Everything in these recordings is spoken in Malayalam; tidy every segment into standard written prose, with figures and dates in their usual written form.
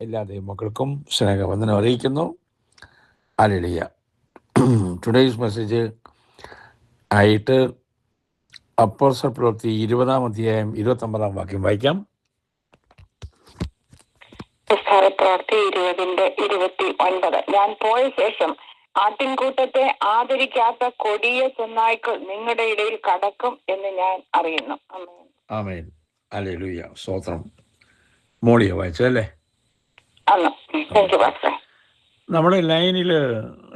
എല്ലാ ദൈവമക്കൾക്കും സ്നേഹവന്ദനം അറിയിക്കുന്നു. ഹല്ലേലൂയ. ടുഡേയ്സ് മെസ്സേജ് ആയിട്ട് അപ്പോസ്തല പ്രവൃത്തി 20-ാം അധ്യായം 29-ാം വാക്യം വായിക്കാം. പ്രവൃത്തി 20:29. ഞാൻ പോയ ശേഷം ആട്ടിൻകൂട്ടത്തെ ആദരിക്കാത്ത കൊടിയ ചെന്നായ്ക്കൾ നിങ്ങളുടെ ഇടയിൽ കടക്കും എന്ന് ഞാൻ അറിയുന്നു. ആമേൻ. ഹല്ലേലൂയ. സ്തോത്രം. മോളിയോ വായിച്ചതല്ലേ? നമ്മുടെ ലൈനിൽ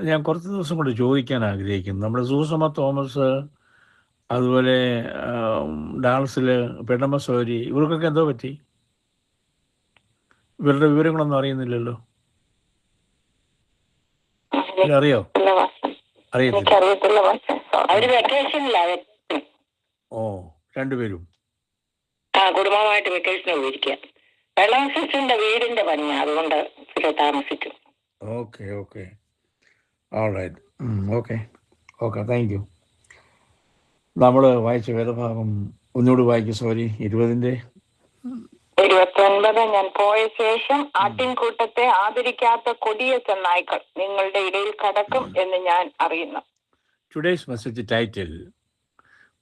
ഞാൻ കുറച്ച് ദിവസം കൊണ്ട് ചോദിക്കാൻ ആഗ്രഹിക്കുന്നു. നമ്മുടെ സൂസമ്മ തോമസ്, അതുപോലെ ഡാൾസിൽ പെണ്ണമ്മ സോരി, ഇവർക്കൊക്കെ എന്തോ പറ്റി? ഇവരുടെ വിവരങ്ങളൊന്നും അറിയുന്നില്ലല്ലോ. അറിയോ? അറിയത്തില്ല. ഓ, രണ്ടുപേരും കുടുംബമായിട്ട് വെക്കേഷന് പോയിരിക്കുക. വെള്ളം സിസ്റ്ററിന്റെ വീടിന്റെ പണിയാണ്, അതുകൊണ്ട് താമസിക്കും. Okay okay alright. Okay okay, thank you. നമ്മൾ വായിച്ച വേദഭാഗം ഒന്നുകൂടി വായിക്കും. സോറി, 20-ന്റെ 29. ഞാൻ പോയ ശേഷം ആട്ടിൻകൂട്ടത്തെ ആദരിക്കാത്ത കൊടിയ ചെന്നായ്ക്കൾ നിങ്ങളുടെ ഇടയിൽ കടക്കും എന്ന് ഞാൻ അറിയുന്നു. ടുഡേയ്സ് മെസ്സേജ് ടൈറ്റിൽ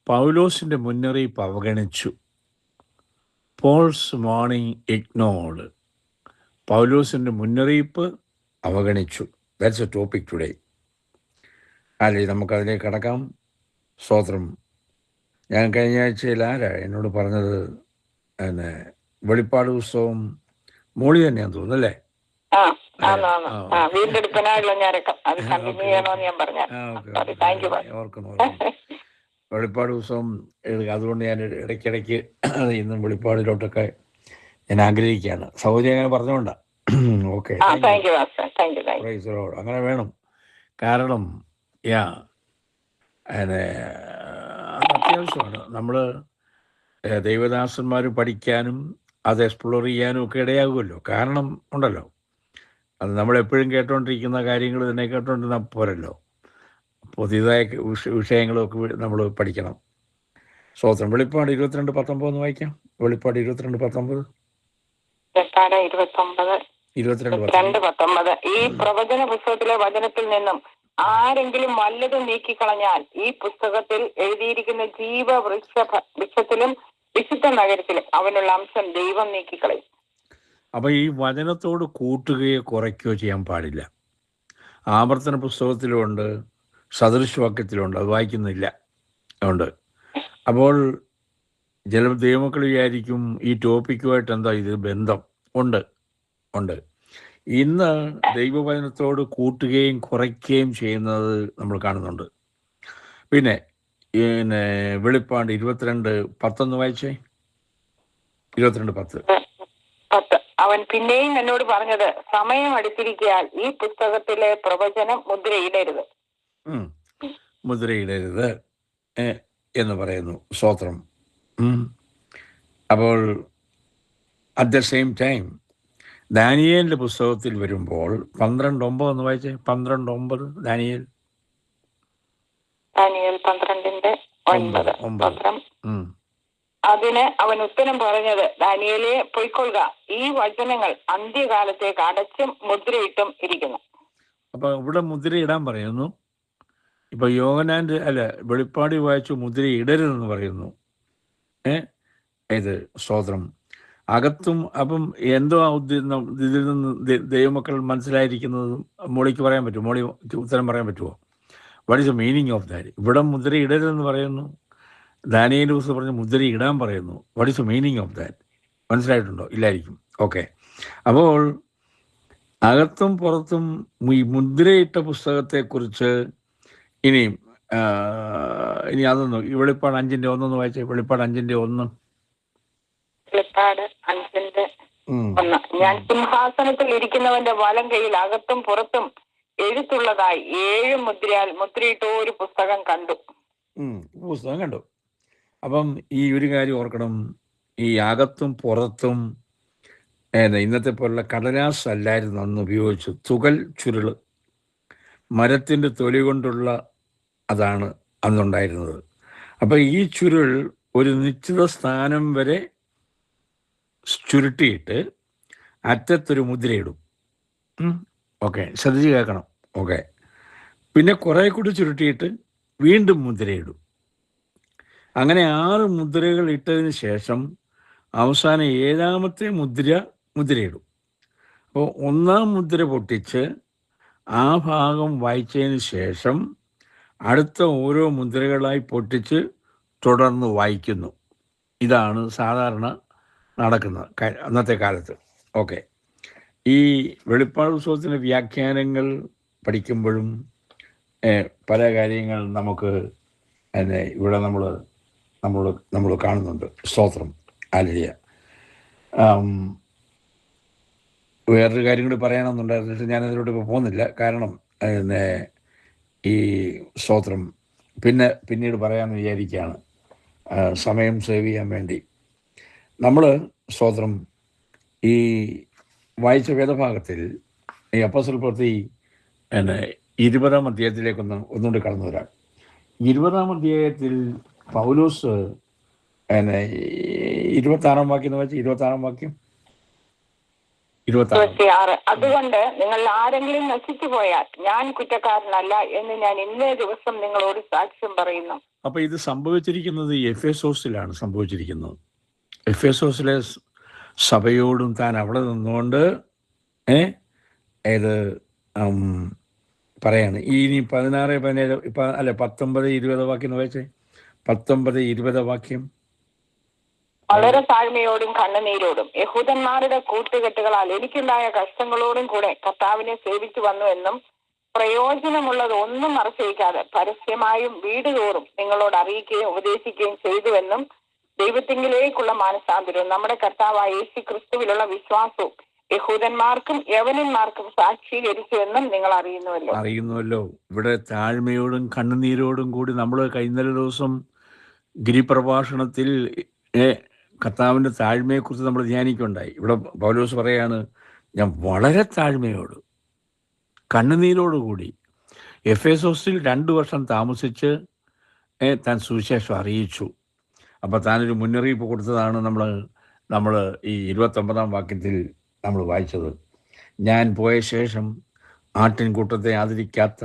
പൗലോസിന്റെ മുന്നറിയിപ്പ് അവഗണിച്ചു. Paul's warning ignored. പൗലോസിന്റെ മുന്നറിയിപ്പ് അവഗണിച്ചു. That's a topic today. അല്ലേ, നമുക്കതിലേക്ക് കടക്കാം. സ്തോത്രം. ഞാൻ കഴിഞ്ഞ ആഴ്ചയിൽ എന്നോട് പറഞ്ഞത് വെളിപ്പാട് പുസ്തകം മോളി തന്നെയാന്ന് തോന്നുന്നു അല്ലേ? ഓർക്കുന്നു. വെളിപ്പാട് പുസ്തകം അതുകൊണ്ട് ഞാൻ ഇടയ്ക്കിടയ്ക്ക് ഇന്നും വെളിപ്പാടിലോട്ടൊക്കെ ഞാൻ ആഗ്രഹിക്കുകയാണ്. സൗകര്യം അങ്ങനെ പറഞ്ഞുകൊണ്ടാ. ഓക്കെ, അങ്ങനെ വേണം. കാരണം അത്യാവശ്യമാണ്. നമ്മൾ ദൈവദാസന്മാർ പഠിക്കാനും അത് എക്സ്പ്ലോർ ചെയ്യാനും ഒക്കെ ഇടയാകുമല്ലോ. കാരണം ഉണ്ടല്ലോ, അത് നമ്മളെപ്പോഴും കേട്ടോണ്ടിരിക്കുന്ന കാര്യങ്ങൾ തന്നെ കേട്ടോണ്ടിരുന്ന പോരല്ലോ. പുതിയതായ വിഷയങ്ങളൊക്കെ നമ്മൾ പഠിക്കണം. സ്തോത്രം. വെളിപ്പാട് 22:19 വായിക്കാം. വെളിപ്പാട് 22:19. ഈ പ്രവചന പുസ്തകത്തിലെ വചനത്തിൽ നിന്നും ആരെങ്കിലും വല്ലതും നീക്കിക്കളഞ്ഞാൽ ഈ പുസ്തകത്തിൽ എഴുതിയിരിക്കുന്ന ജീവവൃക്ഷത്തിലും വിശുദ്ധ നഗരത്തിലും അവനുള്ള അംശം ദൈവം നീക്കിക്കളയും. അപ്പൊ ഈ വചനത്തോട് കൂട്ടുകയോ കുറയ്ക്കുകയോ ചെയ്യാൻ പാടില്ല. ആവർത്തന പുസ്തകത്തിലുമുണ്ട്, സദൃശവാക്യത്തിലുണ്ട്, അത് വായിക്കുന്നില്ല ഉണ്ട്. അപ്പോൾ ചില ദൈവമക്കൾ വിചാരിക്കും ഈ ടോപ്പിക്കുമായിട്ട് എന്താ ഇത് ബന്ധം? ഉണ്ട്. ഇന്ന് ദൈവവചനത്തോട് കൂട്ടുകയും കുറയ്ക്കുകയും ചെയ്യുന്നത് നമ്മൾ കാണുന്നുണ്ട്. പിന്നെ വെളിപ്പാട് 22:10 വായിച്ചേ. 22:10. അവൻ പിന്നെയും എന്നോട് പറഞ്ഞത്, സമയം അടുത്തിരിക്കയാൽ ഈ പുസ്തകത്തിലെ പ്രവചനം മുദ്രയിടരുത് എന്ന് പറയുന്നു. സ്തോത്രം. അപ്പോൾ അറ്റ് ദ സെയിം ടൈം ദാനിയേലിന്റെ പുസ്തകത്തിൽ വരുമ്പോൾ 12:9 വായിച്ചേ. 12:9. ദാനിയേൽ 12:9. അതിന് അവൻ ഉത്തരം പറഞ്ഞത്, ദാനിയേലേ പൊയ്ക്കൊള്ളുക, ഈ വചനങ്ങൾ അന്ത്യകാലത്തേക്ക് അടച്ചും മുദ്രയിട്ടും ഇരിക്കുന്നു. അപ്പൊ ഇവിടെ മുദ്രയിടാൻ പറയുന്നു. ഇപ്പൊ യോഹന്നാന്റെ വെളിപ്പാടി വായിച്ചു മുദ്ര ഇടരുതെന്ന് പറയുന്നു. ഇത് സ്തോത്രം. അകത്തും അപ്പം എന്തോ ഇതിൽ നിന്ന് ദൈവമക്കൾ മനസ്സിലായിരിക്കുന്നത് മോളിക്ക് പറയാൻ പറ്റുമോ? മോളി ഉത്തരം പറയാൻ പറ്റുമോ? What is the meaning of that? ഇവിടെ മുദ്ര ഇടരുതെന്ന് പറയുന്നു, ദാനിയേൽ പുസ്തകം പറഞ്ഞ് മുദ്ര ഇടാൻ പറയുന്നു. What is the meaning of that? മനസ്സിലായിട്ടുണ്ടോ? ഇല്ലായിരിക്കും. ഓക്കെ. അപ്പോൾ അകത്തും പുറത്തും ഈ മുദ്രയിട്ട പുസ്തകത്തെക്കുറിച്ച് ഇനി അതൊന്ന് ഈ വെളിപ്പാട് 5:1 വായിച്ചേ. വെളിപ്പാട് 5:1. വെളിപ്പാട് 5:1. ഞാൻ സിംഹാസനത്തിൽ ഇരിക്കുന്നവന്റെ വലം കൈയിൽ അകത്തും പുറത്തും എഴുത്തുള്ളതായി 7 മുദ്രയാൽ മുദ്രയിട്ട ഒരു പുസ്തകം കണ്ടു. അപ്പം ഈ ഒരു കാര്യം ഓർക്കണം. ഈ അകത്തും പുറത്തും ഇന്നത്തെ പോലുള്ള കടലാസ് അല്ലായിരുന്നു അന്ന് ഉപയോഗിച്ചു. തുകൽ ചുരുള്, മരത്തിൻ്റെ തൊലി കൊണ്ടുള്ള അതാണ് അന്നുണ്ടായിരുന്നത്. അപ്പം ഈ ചുരുൾ ഒരു നിശ്ചിത സ്ഥാനം വരെ ചുരുട്ടിയിട്ട് അറ്റത്തൊരു മുദ്രയിടും. ഓക്കെ, ശ്രദ്ധിച്ച് കേൾക്കണം. ഓക്കെ, പിന്നെ കുറേ കൂടി ചുരുട്ടിയിട്ട് വീണ്ടും മുദ്രയിടും. അങ്ങനെ 6 മുദ്രകൾ ഇട്ടതിന് ശേഷം അവസാനം 7ാമത്തെ മുദ്രയിടും. അപ്പോൾ 1ാം മുദ്ര പൊട്ടിച്ച് ആ ഭാഗം വായിച്ചതിന് ശേഷം അടുത്ത ഓരോ മുദ്രകളായി പൊട്ടിച്ച് തുടർന്ന് വായിക്കുന്നു. ഇതാണ് സാധാരണ നടക്കുന്നത് അന്നത്തെ കാലത്ത്. ഓക്കെ, ഈ വെളിപ്പാട് പുസ്തകത്തിൻ്റെ വ്യാഖ്യാനങ്ങൾ പഠിക്കുമ്പോഴും പല കാര്യങ്ങൾ നമുക്ക് ഇവിടെ നമ്മൾ കാണുന്നുണ്ട്. സ്തോത്രം, ഹല്ലേലൂയ. വേറൊരു കാര്യം കൂടി പറയണമെന്നുണ്ടായിരുന്നു, പക്ഷേ ഞാനതിലോട്ട് ഇപ്പോൾ പോകുന്നില്ല. കാരണം ഈ സ്തോത്രം പിന്നീട് പറയാമെന്ന് വിചാരിക്കുകയാണ്, സമയം സേവ് ചെയ്യാൻ വേണ്ടി. നമ്മൾ സ്തോത്രം ഈ വായിച്ച വേദഭാഗത്തിൽ ഈ അപ്പോസ്തല പ്രവൃത്തി 20ാം അധ്യായത്തിലേക്ക് ഒന്നുകൂടി കടന്നു വരാം. 20ാം അധ്യായത്തിൽ പൗലോസ് 26ാം വാക്യം എന്ന് വെച്ചാൽ 26ാം വാക്യം 26. അതുകൊണ്ട് നിങ്ങൾ ആരെങ്കിലും നശിച്ചു പോയാൽ ഞാൻ കുറ്റക്കാരനല്ല എന്ന് ഞാൻ ഇന്നേ ദിവസം നിങ്ങളോട് സാക്ഷ്യം പറയുന്നു. അപ്പൊ ഇത് സംഭവിച്ചിരിക്കുന്നത് എഫേസോസിലാണ് സംഭവിച്ചിരിക്കുന്നത്. എഫേസോസിലെ സഭയോടും താൻ അവിടെ നിന്നുകൊണ്ട് ഏത് പറയാണ്. ഇനി 16, 17 അല്ല 19, 20 വാക്യം വായിച്ചേ. 19, 20 വാക്യം. വളരെ താഴ്മയോടും കണ്ണുനീരോടും യഹൂദന്മാരുടെ കൂട്ടുകെട്ടുകളാൽ എനിക്കുണ്ടായ കഷ്ടങ്ങളോടും കൂടെ കർത്താവിനെ സേവിച്ചു വന്നു എന്നും പ്രയോജനമുള്ളത് ഒന്നും മറച്ചുവയ്ക്കാതെ പരസ്യമായും വീടുതോറും നിങ്ങളോട് അറിയിക്കുകയും ഉപദേശിക്കുകയും ചെയ്തുവെന്നും ദൈവത്തിങ്കിലേക്കുള്ള മാനസാന്തരവും നമ്മുടെ കർത്താവായ യേശു ക്രിസ്തുവിലുള്ള വിശ്വാസവും യഹൂദന്മാർക്കും യവനന്മാർക്കും സാക്ഷീകരിച്ചുവെന്നും നിങ്ങൾ അറിയുന്നുവല്ലോ. ഇവിടെ താഴ്മയോടും കണ്ണുനീരോടും കൂടി നമ്മൾ കഴിഞ്ഞ ദിവസം ഗിരിപ്രഭാഷണത്തിൽ കർത്താവിൻ്റെ താഴ്മയെക്കുറിച്ച് നമ്മൾ ധ്യാനിക്കുകയുണ്ടായി. ഇവിടെ പൗലോസ് പറയാണ്, ഞാൻ വളരെ താഴ്മയോട് കണ്ണുനീരോടുകൂടി എഫേസോസിൽ 2 വർഷം താമസിച്ച് താൻ സുവിശേഷം അറിയിച്ചു. അപ്പോൾ താനൊരു മുന്നറിയിപ്പ് കൊടുത്തതാണ് നമ്മൾ ഈ 29ാം വാക്യത്തിൽ നമ്മൾ വായിച്ചത്. ഞാൻ പോയ ശേഷം ആട്ടിൻകൂട്ടത്തെ ആദരിക്കാത്ത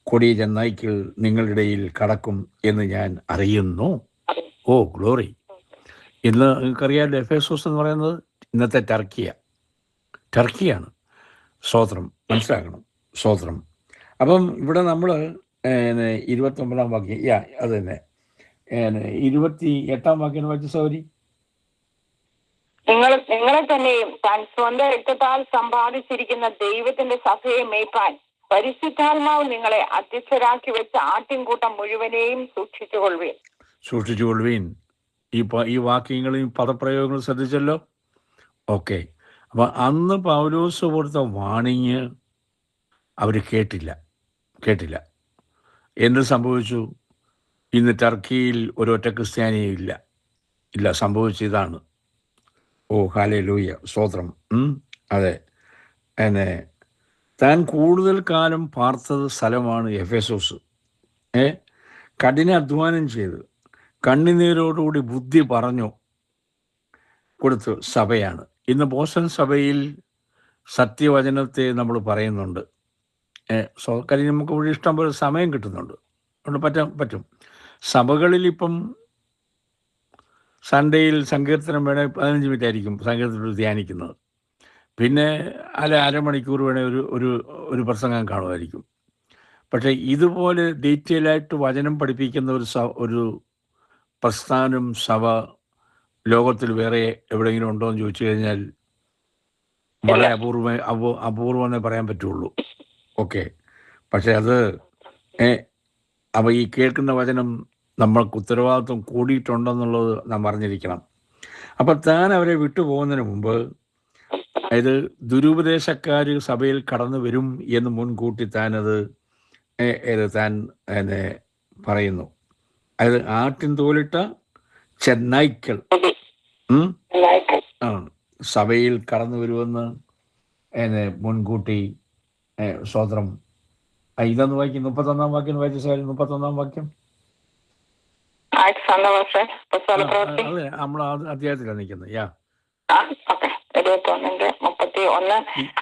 കൊടിയ ചെന്നായ്ക്കൾ നിങ്ങളുടെ ഇടയിൽ കടക്കും എന്ന് ഞാൻ അറിയുന്നു. Oh glory. ഇന്ന് നിങ്ങൾക്കറിയാമല്ലോ, എഫേസോസ് എന്ന് പറയുന്നത് ഇന്നത്തെ ടർക്കിയാണ്. സ്തോത്രം, മനസ്സിലാക്കണം. സ്തോത്രം. അപ്പം ഇവിടെ നമ്മൾ 29ാം വാക്യം, അത് തന്നെ 28ാം വാക്യം വായിച്ച സൗരി. നിങ്ങളെ തന്നെയും താൻ സ്വന്തം രക്തത്താൽ സമ്പാദിച്ചിരിക്കുന്ന ദൈവത്തിന്റെ സഭയെ മേയ്പാൻ പരിശുദ്ധാത്മാവ് നിങ്ങളെ അധ്യക്ഷരാക്കി വെച്ച ആട്ടിൻകൂട്ടം മുഴുവനെയും സൂക്ഷിച്ചുകൊള്ളുവീൻ. ഈ വാക്യങ്ങളും പദപ്രയോഗങ്ങളും ശ്രദ്ധിച്ചല്ലോ. ഓക്കെ, അപ്പം അന്ന് പൗലോസ് കൊടുത്ത വാണിങ് അവർ കേട്ടില്ല. എന്ത് സംഭവിച്ചു? ഇന്ന് ടർക്കിയിൽ ഒരൊറ്റ ക്രിസ്ത്യാനിയും ഇല്ല. സംഭവിച്ചതാണ്. ഓ ഹല്ലേലൂയ, സ്തോത്രം. അതെ, താൻ കൂടുതൽ കാലം പാർത്തത് സ്ഥലമാണ് എഫേസോസ്. കഠിന അധ്വാനം ചെയ്ത് കണ്ണുനീരോടുകൂടി ബുദ്ധി പറഞ്ഞു കൊടുത്ത സഭയാണ്. ഇന്ന് ബോസ്റ്റൺ സഭയിൽ സത്യവചനത്തെ നമ്മൾ പറയുന്നുണ്ട്. കാര്യം നമുക്ക് ഇവിടെ ഇഷ്ടം പോലെ സമയം കിട്ടുന്നുണ്ട്, അതുകൊണ്ട് പറ്റും. സഭകളിൽ ഇപ്പം സൺഡേയിൽ സങ്കീർത്തനം വേണേൽ 15 മിനിറ്റ് ആയിരിക്കും സങ്കീർത്തനം ധ്യാനിക്കുന്നത്. പിന്നെ അരമണിക്കൂർ വേണേൽ ഒരു പ്രസംഗം കാണുമായിരിക്കും. പക്ഷേ ഇതുപോലെ ഡീറ്റെയിലായിട്ട് വചനം പഠിപ്പിക്കുന്ന ഒരു പ്രസ്ഥാനം സഭ ലോകത്തിൽ വേറെ എവിടെയെങ്കിലും ഉണ്ടോ എന്ന് ചോദിച്ചു കഴിഞ്ഞാൽ വളരെ അപൂർവമെന്നേ പറയാൻ പറ്റുള്ളൂ. ഓക്കെ, പക്ഷെ അത് അപ്പോൾ ഈ കേൾക്കുന്ന വചനം നമ്മൾക്ക് ഉത്തരവാദിത്വം കൂടിയിട്ടുണ്ടെന്നുള്ളത് നാം അറിഞ്ഞിരിക്കണം. അപ്പം താൻ അവരെ വിട്ടുപോകുന്നതിന് മുമ്പ്, അതായത് ദുരുപദേശക്കാർ സഭയിൽ കടന്നു വരും എന്ന് മുൻകൂട്ടി താൻ പറയുന്നു. അതായത് ആട്ടിൻ തോലിട്ട ചെന്നായ്ക്കൾ സഭയിൽ കടന്നു വരുമെന്ന് മുൻകൂട്ടി. സ്തോത്രം. ഇതൊന്ന് വായിക്കും. 31ാം വാക്യം വായിച്ച സാരി. 31ാം വാക്യം. അതെ, നമ്മൾ അധ്യായത്തിലാണ് നിൽക്കുന്നത്. 21:31 1.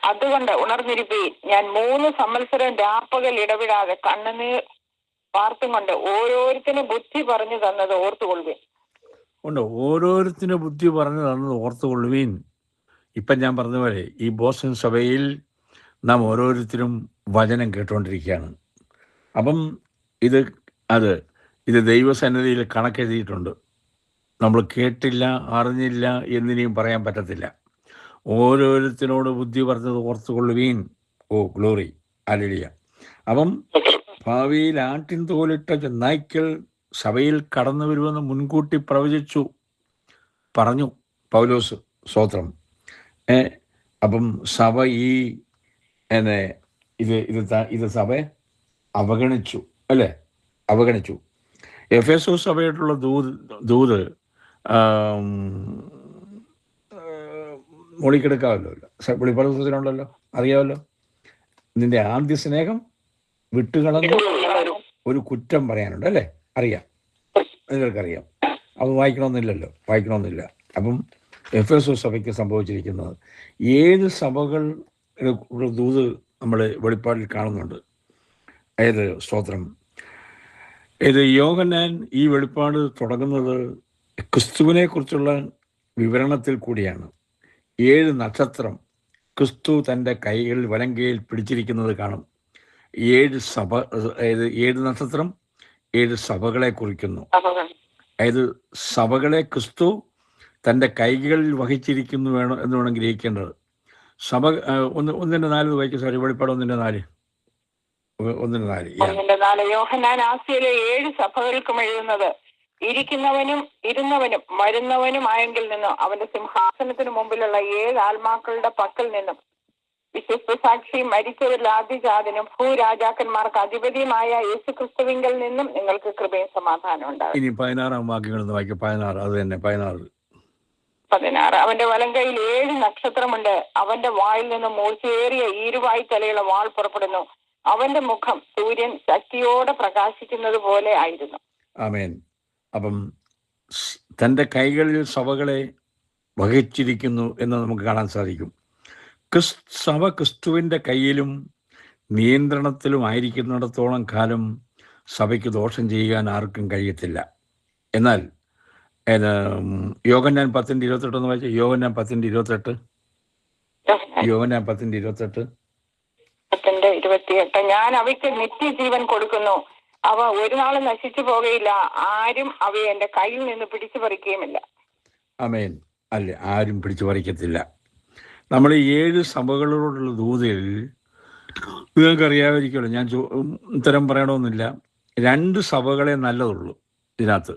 അതുകൊണ്ട് ഉണർന്നിരിപ്പീൻ, ഞാൻ 3 സംവത്സരം രാപ്പകൽ ഇടവിടാതെ കണ്ണുനീർ വാർത്തും കൊണ്ട് ഓരോരുത്തരും ബുദ്ധി പറഞ്ഞു തന്നത് ഓർത്തുകൊള്ളുവീൻ. ഉണ്ട്, ഓരോരുത്തരും ബുദ്ധി പറഞ്ഞു തന്നത് ഓർത്തുകൊള്ളുവീൻ. ഇപ്പം ഞാൻ പറഞ്ഞ പോലെ ഈ ബോസ്റ്റൺ സഭയിൽ നാം ഓരോരുത്തരും വചനം കേട്ടുകൊണ്ടിരിക്കുകയാണ്. അപ്പം ഇത് ദൈവസന്നിധിയിൽ കണക്കെഴുതിയിട്ടുണ്ട്. നമ്മൾ കേട്ടില്ല, അറിഞ്ഞില്ല എന്നിനിയും പറയാൻ പറ്റത്തില്ല. ഓരോരുത്തരോട് ബുദ്ധി പറഞ്ഞത് ഓർത്തുകൊള്ളുവീൻ. ഓ ഗ്ലോറി, ഹല്ലേലൂയ. അപ്പം ഭാവിയിൽ ആട്ടിൻ തോലിട്ട ചെന്നായ്ക്കൾ സഭയിൽ കടന്നു വരുമെന്ന് മുൻകൂട്ടി പറഞ്ഞു പൗലോസ്. സ്തോത്രം. അപ്പം സഭ ഇത് സഭയെ അവഗണിച്ചു, അല്ലേ? അവഗണിച്ചു. എഫേസോസ് സഭയായിട്ടുള്ള ദൂത് മൊഴിക്കെടുക്കാമല്ലോ, വെളിപ്പാട് പുസ്തകത്തിലുണ്ടല്ലോ, അറിയാമല്ലോ. നിന്റെ ആദ്യ സ്നേഹം വിട്ടുകളഞ്ഞ് ഒരു കുറ്റം പറയാനുണ്ട്, അല്ലേ? അറിയാം, നിങ്ങൾക്കറിയാം. അത് വായിക്കണമെന്നില്ല. അപ്പം എഫേസോസ് സഭയ്ക്ക് സംഭവിച്ചിരിക്കുന്നത് 7 സഭകൾ ദൂത് നമ്മൾ വെളിപ്പാടിൽ കാണുന്നുണ്ട്. സ്തോത്രം. യോഹന്നാൻ ഈ വെളിപ്പാട് തുടങ്ങുന്നത് ക്രിസ്തുവിനെ കുറിച്ചുള്ള വിവരണത്തിൽ കൂടിയാണ്. 7 നക്ഷത്രം ക്രിസ്തു തൻ്റെ കൈകളിൽ വലങ്കയിൽ പിടിച്ചിരിക്കുന്നത് കാണും. 7 നക്ഷത്രം 7 സഭകളെ കുറിക്കുന്നു. സഭകളെ ക്രിസ്തു തൻ്റെ കൈകളിൽ വഹിച്ചിരിക്കുന്നു എന്ന് വേണം ഗ്രഹിക്കേണ്ടത്. സഭ 1:4 വായിക്കും. സോറി, വെളിപ്പാട് 1:4. യോഹന്നാൻ ആസ്യയിലെ 7 സഭകൾക്കും എഴുതുന്നത്, ഇരിക്കുന്നവനും ഇരുന്നവനും വരുന്നവനും ആയെങ്കിൽ നിന്നും അവന്റെ സിംഹാസനത്തിന് മുമ്പിലുള്ള 7 ആത്മാക്കളുടെ പക്കൽ നിന്നും വിശ്വസ്ത സാക്ഷിയും മരിച്ചവരിൽ ആദ്യജാതനും ഭൂരാജാക്കന്മാർക്ക് അധിപതിയുമായ യേശുക്രിസ്തുവിങ്കൽ നിന്നും നിങ്ങൾക്ക് കൃപയും സമാധാനം ഉണ്ടാകും. ഇനി 16 വാക്യങ്ങൾ വായിക്കും. 16. അത് തന്നെ 16. അവന്റെ വലങ്കയിൽ 7 നക്ഷത്രമുണ്ട്. അവന്റെ വായിൽ നിന്ന് മൂർച്ചയേറിയ ഈരുവായി തലയുള്ള വാൾ പുറപ്പെടുന്നു. അവന്റെ മുഖം സൂര്യൻ ശക്തിയോടെ പ്രകാശിക്കുന്നത് പോലെ ആയിരുന്നു. ആമേൻ. അപ്പം തൻ്റെ കൈകളിൽ സഭകളെ വഹിച്ചിരിക്കുന്നു എന്ന് നമുക്ക് കാണാൻ സാധിക്കും. സഭ ക്രിസ്തുവിൻ്റെ കയ്യിലും നിയന്ത്രണത്തിലും ആയിരിക്കുന്നിടത്തോളം കാലം സഭയ്ക്ക് ദോഷം ചെയ്യാൻ ആർക്കും കഴിയത്തില്ല. എന്നാൽ യോഹന്നാൻ 10:28 എന്ന് വായിച്ചാൽ, യോഹന്നാൻ 10:28. യോഹന്നാൻ 10:28. ഞാൻ അവയ്ക്ക് നിത്യജീവൻ കൊടുക്കുന്നു, അവ ഒരു നാളും നശിച്ചു പോകുകയില്ല, ആരും അവയെ എന്റെ കയ്യിൽ നിന്ന് പിടിച്ചു പറിക്കുകയുമില്ല. ആമേൻ. അല്ലേ, ആരും പിടിച്ചു പറിക്കത്തില്ല. നമ്മൾ 7 സഭകളോടുള്ള ദൂതിൽ നിങ്ങൾക്കറിയാമായിരിക്കുമല്ലോ, ഞാൻ ഉത്തരം പറയണമെന്നില്ല. 2 സഭകളെ നല്ലതുള്ളൂ ഇതിനകത്ത്.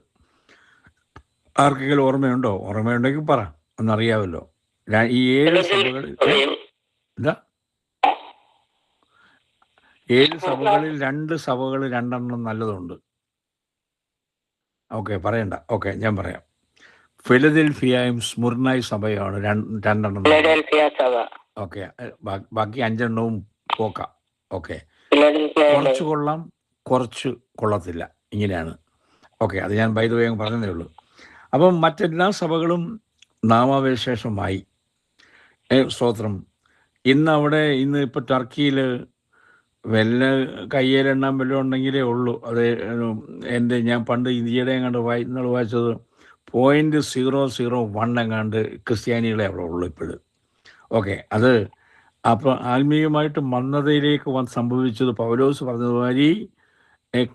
ആർക്കെങ്കിലും ഓർമ്മയുണ്ടെങ്കിൽ പറ, എന്നറിയാമല്ലോ. ഈ 7 സഭകളിൽ 7 സഭകളിൽ 2 സഭകൾ 2 നല്ലതുണ്ട്. ഓക്കെ, പറയണ്ട. ഓക്കെ, ഞാൻ പറയാം. ഫിലദൽഫിയയും സ്മുർനായി സഭയാണ് 2. ഓക്കെ, ബാക്കി 5 പോക്കാം. ഓക്കെ, കുറച്ച് കൊള്ളാം, കുറച്ച് കൊള്ളത്തില്ല, ഇങ്ങനെയാണ്. ഓക്കെ, അത് ഞാൻ ബൈ ദ വേ പറഞ്ഞതേ ഉള്ളൂ. അപ്പം മറ്റെല്ലാ സഭകളും നാമാവശേഷമായി. സ്തോത്രം. ഇന്ന് ഇപ്പോൾ ടർക്കിയിൽ കയ്യിലെണ്ണാൻ വല്ലതും ഉണ്ടെങ്കിലേ ഉള്ളൂ. അത് ഞാൻ പണ്ട് ഇന്ത്യയുടെ എങ്ങാണ്ട് വായിച്ചത് 0.001 എങ്ങാണ്ട് ക്രിസ്ത്യാനികളെ അവിടെ ഉള്ളൂ ഇപ്പോഴും. ഓക്കെ, അത് അപ്പോൾ ആത്മീയമായിട്ട് മന്ദതയിലേക്ക് സംഭവിച്ചത് പൗലോസ് പറഞ്ഞതുമാതിരി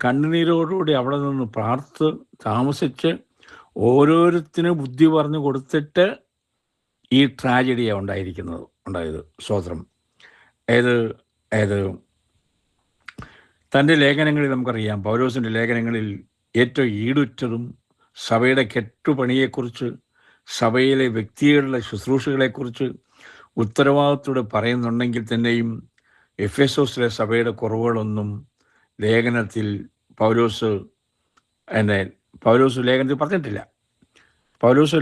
കണ്ണുനീരോടുകൂടി അവിടെ നിന്ന് താമസിച്ച് ഓരോരുത്തരും ബുദ്ധി പറഞ്ഞു കൊടുത്തിട്ട് ഈ ട്രാജഡിയാണ് ഉണ്ടായത്. സ്തോത്രം. തൻ്റെ ലേഖനങ്ങളിൽ നമുക്കറിയാം, പൗലോസിൻ്റെ ലേഖനങ്ങളിൽ ഏറ്റവും ഈടുറ്റതും സഭയുടെ കെട്ടുപണിയെക്കുറിച്ച്, സഭയിലെ വ്യക്തികളുടെ ശുശ്രൂഷകളെക്കുറിച്ച് ഉത്തരവാദിത്തോടെ പറയുന്നുണ്ടെങ്കിൽ തന്നെയും എഫേസോസിലെ സഭയുടെ കുറവുകളൊന്നും ലേഖനത്തിൽ പൗലോസ് ലേഖനത്തിൽ പറഞ്ഞിട്ടില്ല. പൗലോസ്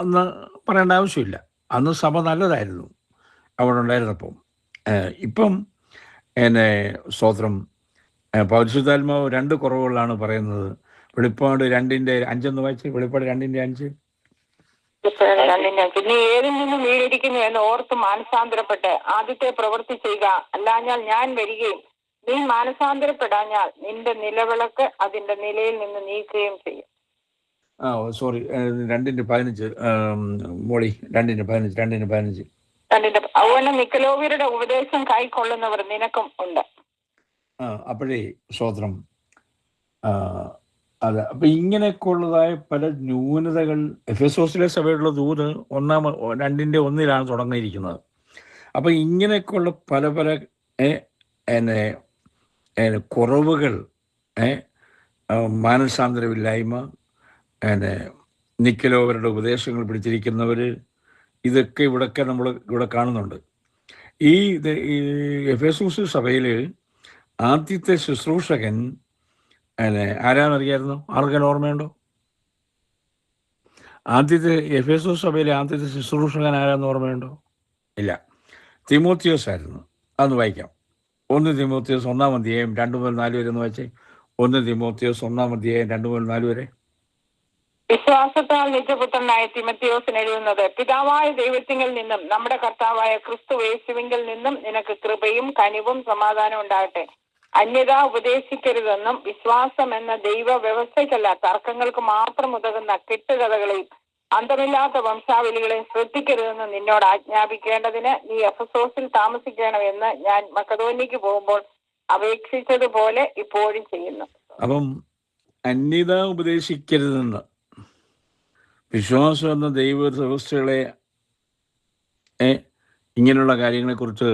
അന്ന് പറയേണ്ട ആവശ്യമില്ല. അന്ന് സഭ നല്ലതായിരുന്നു അവിടെ ഉണ്ടായിരുന്നപ്പം. ഇപ്പം സ്തോത്രം, പരിശുദ്ധാത്മാവ് 2 കുറവുകളാണ് പറയുന്നത്. വെളിപ്പാട് 2:5 വായിച്ച്. വെളിപ്പാട് 2:5. നീ ഏതിൽ നിന്നും വീണിരിക്കുന്നു എന്ന് ഓർത്ത് മാനസാന്തരപ്പെട്ട് ആദ്യത്തെ പ്രവൃത്തി ചെയ്യുക, അല്ലാഞ്ഞാൽ ഞാൻ വരികയും നീ മാനസാന്തരപ്പെടാഞ്ഞാൽ നിന്റെ നിലവിളക്ക് അതിന്റെ നിലയിൽ നിന്ന് നീക്കുകയും ചെയ്യും. സോറി, 2:15 മോളി, 2:15. അതുപോലെ നിക്കലോവിയരുടെ ഉപദേശം കൈക്കൊള്ളുന്നവർ നിനക്കും ഉണ്ട്. അപ്പോഴേ സ്തോത്രം, അതെ. അപ്പൊ ഇങ്ങനെയൊക്കെ ഉള്ളതായ പല ന്യൂനതകൾ എഫെസോസിലെ സഭയുള്ള ദൂത് 2:1 തുടങ്ങിയിരിക്കുന്നത്. അപ്പൊ ഇങ്ങനെയൊക്കെയുള്ള പല പല കുറവുകൾ, മാനസാന്തരമില്ലായ്മ, നിക്കലോവരുടെ ഉപദേശങ്ങൾ പിടിച്ചിരിക്കുന്നവർ, ഇതൊക്കെ ഇവിടെ കാണുന്നുണ്ട്. ഈ എഫെസോസ് സഭയിൽ ആദ്യത്തെ ശുശ്രൂഷകൻ ആരാന്നറിയായിരുന്നു? ആർക്കെങ്കിലും ഓർമ്മയുണ്ടോ? എഫെസോസ് സഭയിലെ ആദ്യത്തെ ശുശ്രൂഷകൻ ആരാന്ന് ഓർമ്മയുണ്ടോ? ഇല്ല, തിമോത്തിയോസ് ആയിരുന്നു. അതൊന്ന് വായിക്കാം. 1 തിമോത്തിയോസ് 1-4 വരെ ഒന്ന് വായിച്ചേ. 1 തിമോത്തിയോസ് 1-4 വരെ. വിശ്വാസത്താൽ നിജപുത്രനായ തിമോത്തിയോസിന് എഴുതുന്നത്, പിതാവായ ദൈവത്തിങ്കിൽ നിന്നും നമ്മുടെ കർത്താവായ ക്രിസ്തു യേശുവിങ്കിൽ നിന്നും നിനക്ക് കൃപയും കനിവും സമാധാനം ഉണ്ടാകട്ടെ. അന്യത ഉപദേശിക്കരുതെന്നും വിശ്വാസം എന്ന ദൈവ വ്യവസ്ഥയ്ക്കല്ല, തർക്കങ്ങൾക്ക് മാത്രം ഉതകുന്ന കെട്ടുകഥകളെയും അന്തമില്ലാത്ത വംശാവലികളെയും ശ്രദ്ധിക്കരുതെന്ന് നിന്നോട് ആജ്ഞാപിക്കേണ്ടതിന് നീ എഫെസോസിൽ താമസിക്കണമെന്ന് ഞാൻ മക്കെദോന്യയ്ക്ക് പോകുമ്പോൾ അപേക്ഷിച്ചതുപോലെ ഇപ്പോഴും ചെയ്യുന്നു. അപ്പം അന്യത ഉപദേശിക്കരുതെന്ന്, വിശ്വാസം എന്ന ദൈവ വ്യവസ്ഥകളെ, ഇങ്ങനെയുള്ള കാര്യങ്ങളെക്കുറിച്ച്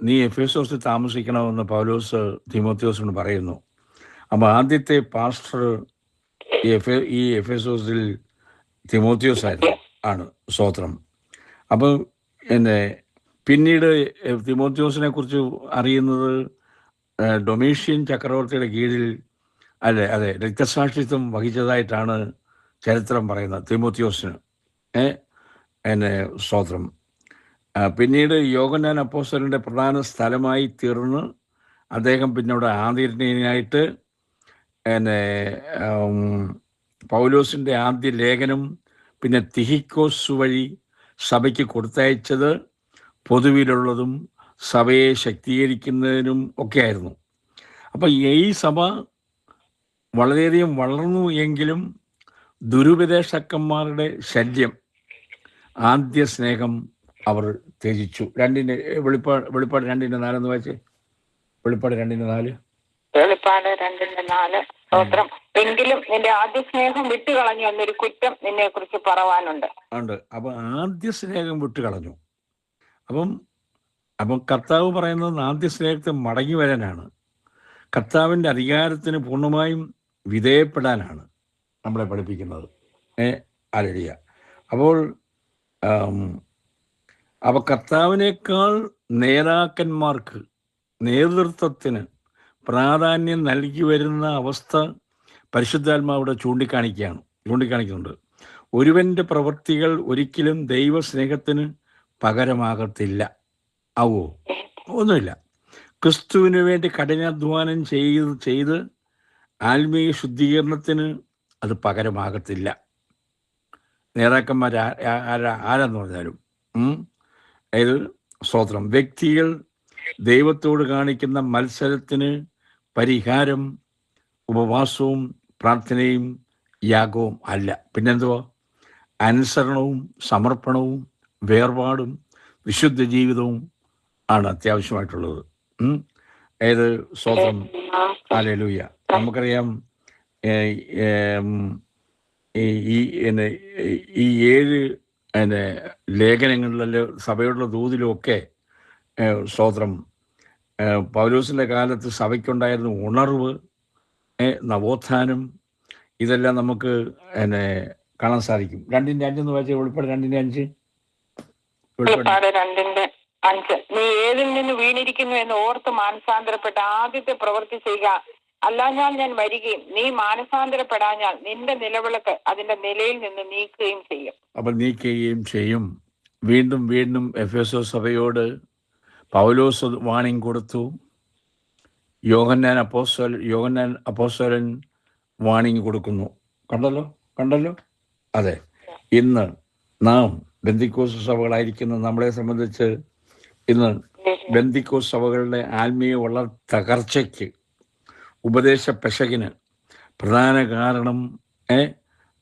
നീ എഫെസോസിൽ താമസിക്കണമെന്ന് പൗലോസ് തിമോത്തിയോസിനോട് പറയുന്നു. അപ്പോൾ ആദ്യത്തെ പാസ്റ്റർ ഈ എഫെസോസിൽ തിമോത്തിയോസ് ആണ്. സ്തോത്രം. അപ്പോൾ പിന്നീട് തിമോത്തിയോസിനെ കുറിച്ച് അറിയുന്നത് ഡൊമീഷ്യൻ ചക്രവർത്തിയുടെ കീഴിൽ അതെ രക്തസാക്ഷിത്വം വഹിച്ചതായിട്ടാണ് ചരിത്രം പറയുന്നത് തിമോത്തിയോസിന്. സ്തോത്രം. പിന്നീട് യോഹന്നാൻ അപ്പോസ്തലന്റെ പ്രധാന സ്ഥലമായി തീർന്ന് അദ്ദേഹം പിന്നീട് ആദരണീയനായിട്ട് പൗലോസിൻ്റെ ആദ്യ ലേഖനം പിന്നെ തിഹിക്കോസ് വഴി സഭയ്ക്ക് കൊടുത്തയച്ചത് പൊതുവിലുള്ളതും സഭയെ ശക്തീകരിക്കുന്നതിനും ഒക്കെ ആയിരുന്നു. അപ്പം ഈ സഭ വളരെയധികം വളർന്നു എങ്കിലും ദുരുപദേശക്കന്മാരുടെ ശല്യം, ആദ്യ സ്നേഹം അവർ ത്യജിച്ചു. വെളിപ്പാട് 2:4 എന്ന് വായിച്ചേ. വെളിപ്പാട് 2:4. വെളിപ്പാട് 2:4. സ്തോത്രം. എങ്കിലും നിന്റെ ആദ്യ സ്നേഹം വിട്ടുകളഞ്ഞു എന്നൊരു കുറ്റം നിന്നെ കുറിച്ച് പറവാനുണ്ട്. അപ്പൊ ആദ്യ സ്നേഹം വിട്ടുകളഞ്ഞു. അപ്പം കർത്താവ് പറയുന്നത് ആദ്യ സ്നേഹത്തെ മടങ്ങി വരാനാണ്, കർത്താവിൻ്റെ അധികാരത്തിന് പൂർണ്ണമായും വിധേയപ്പെടാനാണ് നമ്മളെ പഠിപ്പിക്കുന്നത്. ഹല്ലേലൂയ. അപ്പോൾ കർത്താവിനേക്കാൾ നേതാക്കന്മാർക്ക്, നേതൃത്വത്തിന് പ്രാധാന്യം നൽകി വരുന്ന അവസ്ഥ പരിശുദ്ധാത്മാവിടെ ചൂണ്ടിക്കാണിക്കുന്നുണ്ട്. ഒരുവന്റെ പ്രവൃത്തികൾ ഒരിക്കലും ദൈവസ്നേഹത്തിന് പകരമാകത്തില്ല. ഒന്നുമില്ല. ക്രിസ്തുവിന് വേണ്ടി കഠിനാധ്വാനം ചെയ്ത് ആത്മീയ ശുദ്ധീകരണത്തിന് അത് പകരമാകത്തില്ല. നേതാക്കന്മാർ ആരാന്ന് പറഞ്ഞാലും സ്തോത്രം. വ്യക്തികൾ ദൈവത്തോട് കാണിക്കുന്ന മത്സരത്തിന് പരിഹാരം ഉപവാസവും പ്രാർത്ഥനയും യാഗവും അല്ല. പിന്നെന്തുവാ? അനുസരണവും സമർപ്പണവും വേർപാടും വിശുദ്ധ ജീവിതവും ആണ് അത്യാവശ്യമായിട്ടുള്ളത്. സ്തോത്രം. ഹല്ലേലൂയ. നമുക്കറിയാം ഈ 7 ലേഖനങ്ങളിലെ സഭയുടെ ദൂതിലുമൊക്കെ സ്തോത്രം പൗലോസിൻ്റെ കാലത്ത് സഭയ്ക്കുണ്ടായിരുന്ന ഉണർവ്, നവോത്ഥാനം, ഇതെല്ലാം നമുക്ക് കാണാൻ സാധിക്കും. 2:5 എന്ന് വായിച്ചാൽ വെളിപ്പാട് 2:5. വെളിപ്പാട് 2:5. നീ ഏതിൽ നിന്ന് വീണിരിക്കുന്നു എന്ന് ഓർത്ത് മാനസാന്തരപ്പെട്ട ആദ്യത്തെ പ്രവൃത്തി ചെയ്യുക, അല്ലാഞ്ഞാൽ ഞാൻ വരികയും നീ മാനസാന്തരപ്പെടാഞ്ഞാൽ നിന്റെ നിലവിളക്ക് അതിന്റെ നിലയിൽ നിന്ന് നീക്കുകയും ചെയ്യും. വീണ്ടും എഫെസോസ് സഭയോട് പൗലോസ് വാണിംഗ് കൊടുത്തു. യോഹന്നാൻ അപ്പോസ്തലൻ വാണിംഗ് കൊടുക്കുന്നു. കണ്ടല്ലോ. അതെ, ഇന്ന് നാം ബെന്തിക്കോസ് സഭകളായിരിക്കുന്ന നമ്മളെ സംബന്ധിച്ച് ഇന്ന് ബെന്തിക്കോസ് സഭകളുടെ ആത്മീയ തകർച്ചയ്ക്ക്, ഉപദേശ പെശകിന് പ്രധാന കാരണം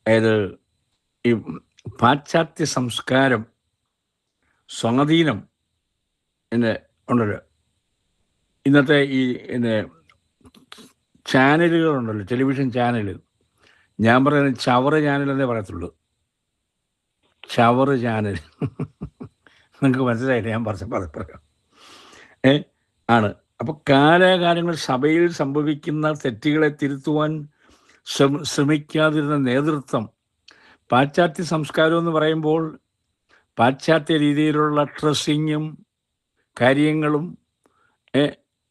ഏത് ഈ പാശ്ചാത്യ സംസ്കാരം, സ്വാധീനം ഉണ്ടല്ലോ. ഇന്നത്തെ ഈ ചാനലുകളുണ്ടല്ലോ, ടെലിവിഷൻ ചാനൽ, ഞാൻ പറയുന്നത് ചവറ് ചാനൽ എന്നേ പറയത്തുള്ളൂ. ചവറ് ചാനൽ നിങ്ങൾക്ക് മനസ്സിലായില്ല ഞാൻ പറയാം. ആണ്. അപ്പോൾ കാലാകാലങ്ങൾ സഭയിൽ സംഭവിക്കുന്ന തെറ്റുകളെ തിരുത്തുവാൻ ശ്രമിക്കാതിരുന്ന നേതൃത്വം, പാശ്ചാത്യ സംസ്കാരം എന്ന് പറയുമ്പോൾ പാശ്ചാത്യ രീതിയിലുള്ള ഡ്രസ്സിങ്ങും കാര്യങ്ങളും,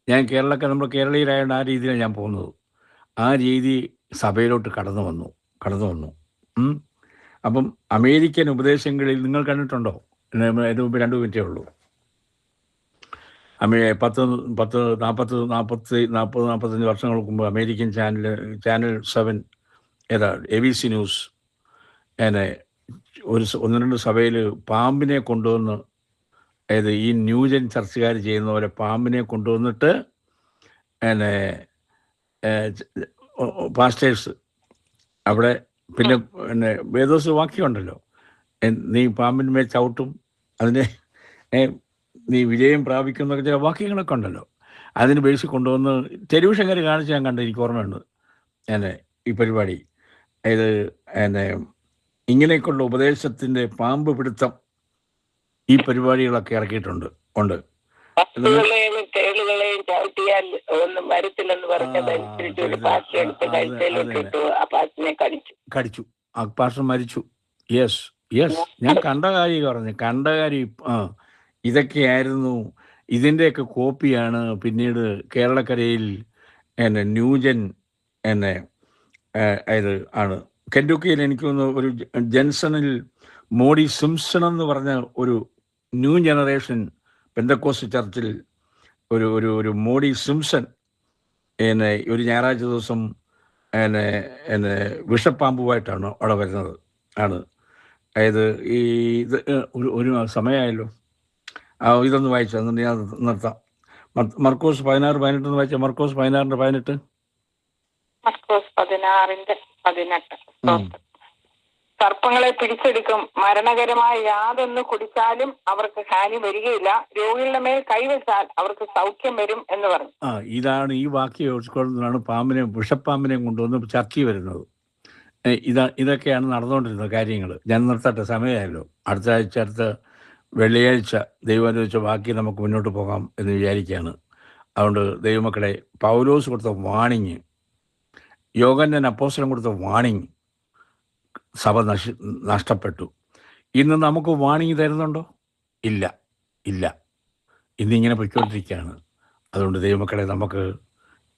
ഞാൻ നമ്മൾ കേരളീയരായതുകൊണ്ട് ആ രീതിയിലാണ് ഞാൻ പോകുന്നത്. ആ രീതി സഭയിലോട്ട് കടന്നു വന്നു. അപ്പം അമേരിക്കൻ ഉപദേശങ്ങളിൽ നിങ്ങൾ കണ്ടിട്ടുണ്ടോ? ഇതിന് മുമ്പ് 2 മിനിറ്റേ ഉള്ളൂ. 45 വർഷങ്ങൾക്ക് മുമ്പ് അമേരിക്കൻ ചാനൽ 7 ABC ന്യൂസ് ഒന്ന് 2 സഭയിൽ പാമ്പിനെ കൊണ്ടുവന്ന്, ഈ ന്യൂജൻ ചർച്ചുകാർ ചെയ്യുന്ന പോലെ പാമ്പിനെ കൊണ്ടുവന്നിട്ട് പാസ്റ്റേഴ്സ് അവിടെ പിന്നെ വേദോസ് വാക്യമുണ്ടല്ലോ, നീ പാമ്പിന്മേൽ ചവിട്ടും, അതിനെ നീ വിജയം പ്രാപിക്കും എന്നൊക്കെ ചില വാക്യങ്ങളൊക്കെ ഉണ്ടല്ലോ. അതിന് ബേസിൽ കൊണ്ടുവന്ന് ടെലിവിഷൻകാർ കാണിച്ച് ഞാൻ കണ്ട്, എനിക്ക് ഓർമ്മയുണ്ട് ഈ പരിപാടി. ഇങ്ങനെയൊക്കെയുള്ള ഉപദേശത്തിൻ്റെ പാമ്പ് പിടുത്തം ഈ പരിപാടികളൊക്കെ ഇറക്കിയിട്ടുണ്ട്. കടിച്ചു, ആ പാസ്റ്റർ മരിച്ചു. യെസ് ഞാൻ കണ്ട കാര്യം ഇതൊക്കെയായിരുന്നു. ഇതിൻ്റെയൊക്കെ കോപ്പിയാണ് പിന്നീട് കേരളക്കരയിൽ ന്യൂജൻ ആണ്. കെൻറ്റുക്കിയിൽ എനിക്ക് തോന്നുന്നു ഒരു ജെൻസണിൽ മോഡി സിംപ്സൺ എന്ന് പറഞ്ഞ ഒരു ന്യൂ ജനറേഷൻ പെന്തക്കോസ്റ്റ് ചർച്ചിൽ ഒരു മോഡി സിംപ്സൺ ഒരു ഞായറാഴ്ച ദിവസം വിഷപ്പാമ്പുമായിട്ടാണ് അവിടെ വരുന്നത്. ഇത് ഒരു സമയമായല്ലോ. ഇതൊന്ന് വായിച്ചു എന്നിട്ട് ഞാൻ നിർത്താം. മർക്കോസ് 16:18 വായിച്ച. മർക്കോസ് 16:18. സർപ്പങ്ങളെ പിടിച്ചെടുക്കും, മരണകരമായ യാതൊന്ന് കുടിച്ചാലും അവർക്ക് ഹാനി വരികയില്ല, രോഗികളുടെ മേൽ കൈവച്ചാൽ അവർക്ക് സൗഖ്യം വരും എന്ന് പറഞ്ഞു. ഇതാണ് ഈ വാക്യം ഉൾക്കൊള്ളുന്നതാണ് വിഷപ്പാമ്പിനെ കൊണ്ടുവന്ന് ചർച്ച വരുന്നത്. ഇതൊക്കെയാണ് നടന്നുകൊണ്ടിരുന്നത് കാര്യങ്ങൾ. ഞാൻ നിർത്തട്ടെ, സമയമായല്ലോ. അടുത്ത വെള്ളിയാഴ്ച ദൈവം അനുവദിച്ച ബാക്കി നമുക്ക് മുന്നോട്ട് പോകാം എന്ന് വിചാരിക്കുകയാണ്. അതുകൊണ്ട് ദൈവമക്കളെ, പൗലോസ് കൊടുത്ത വാണിങ്, യോഹന്നാൻ അപ്പോസ്തലൻ കൊടുത്ത വാണിങ് സഭ നഷ്ടപ്പെട്ടു. ഇന്ന് നമുക്ക് വാണിങ് തരുന്നുണ്ടോ? ഇല്ല. ഇന്നിങ്ങനെ പൊയ്ക്കൊണ്ടിരിക്കുകയാണ്. അതുകൊണ്ട് ദൈവമക്കളെ, നമുക്ക്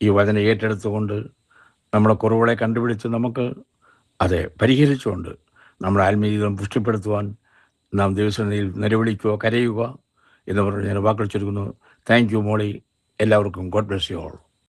ഈ വചനം ഏറ്റെടുത്തുകൊണ്ട് നമ്മുടെ കുറവുകളെ കണ്ടുപിടിച്ച് നമുക്ക് പരിഹരിച്ചുകൊണ്ട് നമ്മുടെ ആത്മീയതം പുഷ്ടിപ്പെടുത്തുവാൻ നാം ദൈവസന്നിധിയിൽ നിലവിളിക്കുക, കരയുക എന്ന് പറഞ്ഞ് ഞാൻ വാക്കുകൾ ചുരുക്കുന്നു. താങ്ക് യു മോളി. എല്ലാവർക്കും ഗോഡ് ബ്ലെസ് യു ഓൾ.